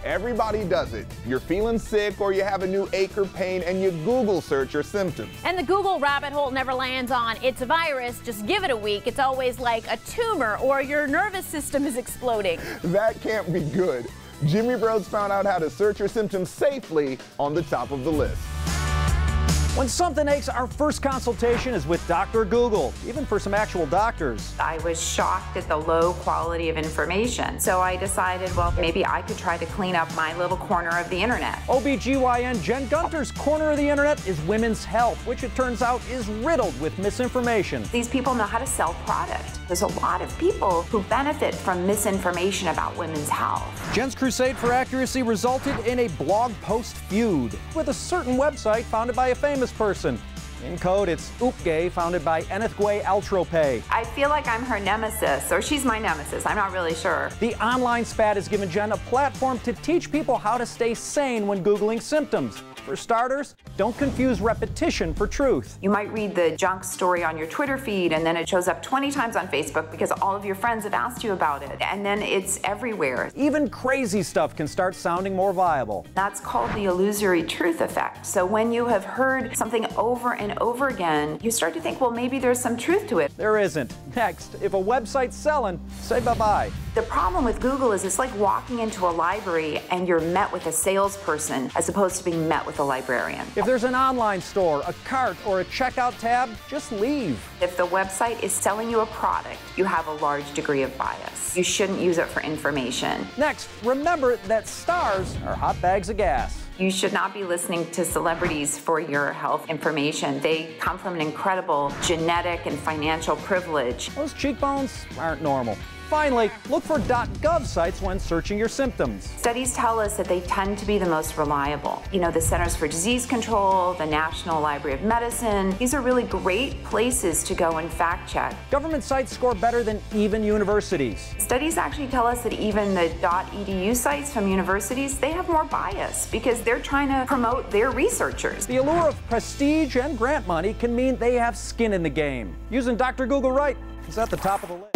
Everybody does it. You're feeling sick or you have a new ache or pain and you Google search your symptoms. And the Google rabbit hole never lands on "it's a virus, just give it a week." It's always like a tumor or your nervous system is exploding. That can't be good. Jimmy Bros found out how to search your symptoms safely on the top of the list. When something aches, our first consultation is with Dr. Google, even for some actual doctors. I was shocked at the low quality of information. So I decided, well, maybe I could try to clean up my little corner of the internet. OBGYN Jen Gunter's corner of the internet is women's health, which it turns out is riddled with misinformation. These people know how to sell product. There's a lot of people who benefit from misinformation about women's health. Jen's crusade for accuracy resulted in a blog post feud with a certain website founded by a famous person. In code, it's Oopgay, founded by Enithgwe Altrope. I feel like I'm her nemesis, or she's my nemesis. I'm not really sure. The online spat has given Jen a platform to teach people how to stay sane when Googling symptoms. For starters, don't confuse repetition for truth. You might read the junk story on your Twitter feed and then it shows up 20 times on Facebook because all of your friends have asked you about it. And then it's everywhere. Even crazy stuff can start sounding more viable. That's called the illusory truth effect. So when you have heard something over and over again, you start to think, well, maybe there's some truth to it. There isn't. Next, if a website's selling, say bye-bye. The problem with Google is it's like walking into a library and you're met with a salesperson as opposed to being met with a librarian. If there's an online store, a cart, or a checkout tab, just leave. If the website is selling you a product, you have a large degree of bias. You shouldn't use it for information. Next, remember that stars are hot bags of gas. You should not be listening to celebrities for your health information. They come from an incredible genetic and financial privilege. Those cheekbones aren't normal. Finally, look for .gov sites when searching your symptoms. Studies tell us that they tend to be the most reliable. You know, the Centers for Disease Control, the National Library of Medicine, these are really great places to go and fact check. Government sites score better than even universities. Studies actually tell us that even the .edu sites from universities, they have more bias because they're trying to promote their researchers. The allure of prestige and grant money can mean they have skin in the game. Using Dr. Google right is at the top of the list.